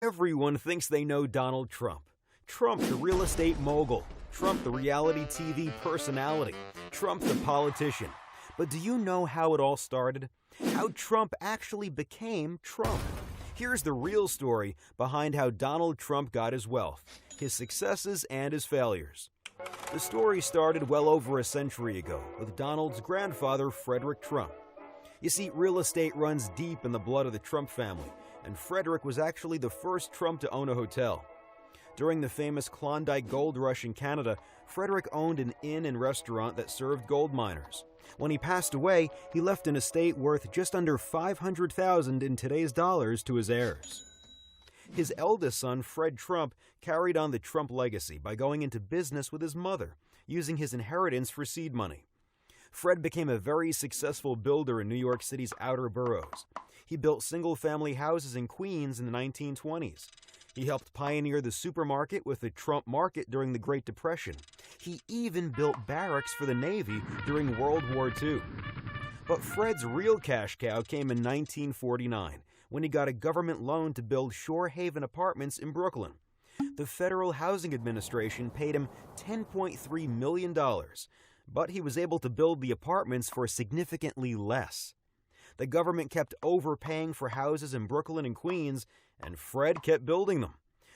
Everyone thinks they know Donald Trump. Trump, the real estate mogul. Trump, the reality TV personality. Trump, the politician. But do you know how it all started? How Trump actually became Trump? Here's the real story behind how Donald Trump got his wealth, his successes and his failures. The story started well over a century ago with Donald's grandfather, Frederick Trump. You see, real estate runs deep in the blood of the Trump family, and Frederick was actually the first Trump to own a hotel. During the famous Klondike Gold Rush in Canada, Frederick owned an inn and restaurant that served gold miners. When he passed away, he left an estate worth just under $500,000 in today's dollars to his heirs. His eldest son, Fred Trump, carried on the Trump legacy by going into business with his mother, using his inheritance for seed money. Fred became a very successful builder in New York City's outer boroughs. He built single-family houses in Queens in the 1920s. He helped pioneer the supermarket with the Trump Market during the Great Depression. He even built barracks for the Navy during World War II. But Fred's real cash cow came in 1949, when he got a government loan to build Shore Haven Apartments in Brooklyn. The Federal Housing Administration paid him $10.3 million, but he was able to build the apartments for significantly less. The government kept overpaying for houses in Brooklyn and Queens, and Fred kept building them.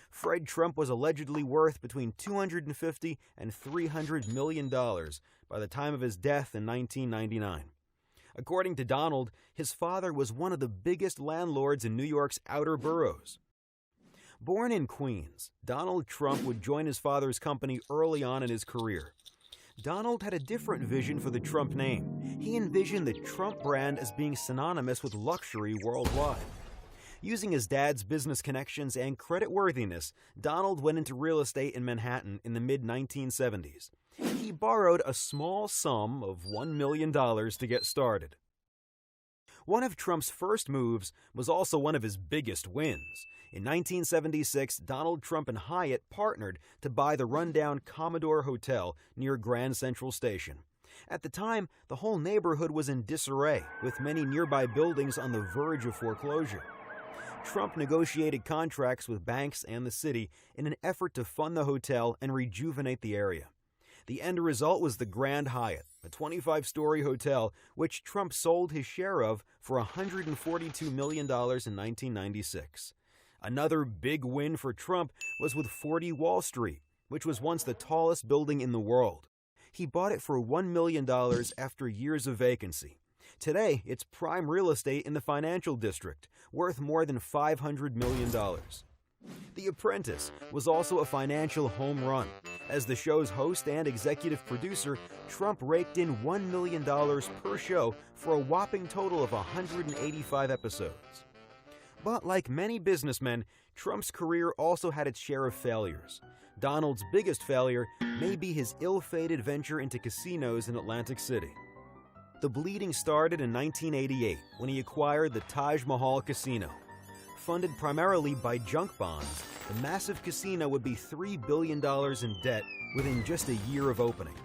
Fred Trump was allegedly worth between $250 and $300 million by the time of his death in 1999. According to Donald, his father was one of the biggest landlords in New York's outer boroughs. Born in Queens, Donald Trump would join his father's company early on in his career. Donald had a different vision for the Trump name. He envisioned the Trump brand as being synonymous with luxury worldwide. Using his dad's business connections and creditworthiness, Donald went into real estate in Manhattan in the mid-1970s. He borrowed a small sum of $1 million to get started. One of Trump's first moves was also one of his biggest wins. In 1976, Donald Trump and Hyatt partnered to buy the rundown Commodore Hotel near Grand Central Station. At the time, the whole neighborhood was in disarray, with many nearby buildings on the verge of foreclosure. Trump negotiated contracts with banks and the city in an effort to fund the hotel and rejuvenate the area. The end result was the Grand Hyatt, a 25-story hotel which Trump sold his share of for $142 million in 1996. Another big win for Trump was with 40 Wall Street, which was once the tallest building in the world. He bought it for $1 million after years of vacancy. Today, it's prime real estate in the financial district, worth more than $500 million. The Apprentice was also a financial home run. As the show's host and executive producer, Trump raked in $1 million per show for a whopping total of 185 episodes. But like many businessmen, Trump's career also had its share of failures. Donald's biggest failure may be his ill-fated venture into casinos in Atlantic City. The bleeding started in 1988 when he acquired the Taj Mahal Casino. Funded primarily by junk bonds, the massive casino would be $3 billion in debt within just a year of opening.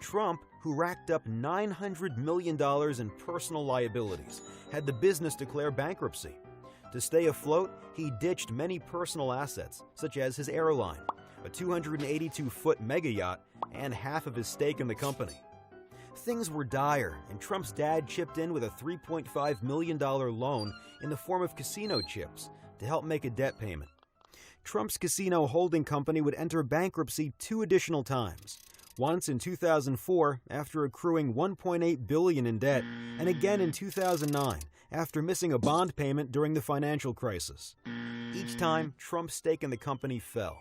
Trump, who racked up $900 million in personal liabilities, had the business declare bankruptcy. To stay afloat, he ditched many personal assets, such as his airline, a 282-foot mega yacht, and half of his stake in the company. Things were dire, and Trump's dad chipped in with a $3.5 million loan in the form of casino chips to help make a debt payment. Trump's casino holding company would enter bankruptcy 2 additional times, once in 2004 after accruing $1.8 billion in debt, and again in 2009 after missing a bond payment during the financial crisis. Each time, Trump's stake in the company fell.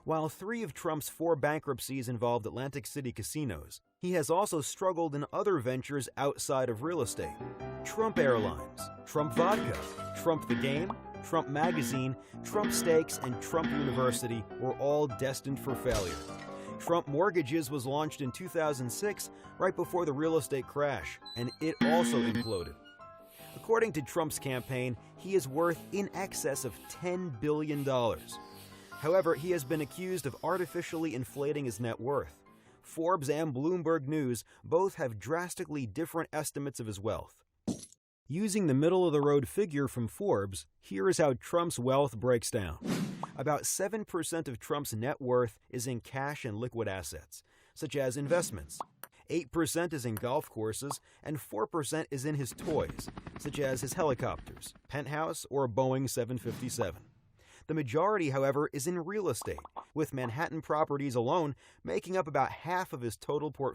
While 3 of Trump's 4 bankruptcies involved Atlantic City casinos, he has also struggled in other ventures outside of real estate. Trump Airlines, Trump Vodka, Trump the Game, Trump Magazine, Trump Steaks, and Trump University were all destined for failure. Trump Mortgages was launched in 2006, right before the real estate crash, and it also imploded. According to Trump's campaign, he is worth in excess of $10 billion. However, he has been accused of artificially inflating his net worth. Forbes and Bloomberg News both have drastically different estimates of his wealth. Using the middle-of-the-road figure from Forbes, here is how Trump's wealth breaks down. About 7% of Trump's net worth is in cash and liquid assets, such as investments. 8% is in golf courses, and 4% is in his toys, such as his helicopters, penthouse, or Boeing 757. The majority, however, is in real estate, with Manhattan properties alone making up about half of his total portfolio.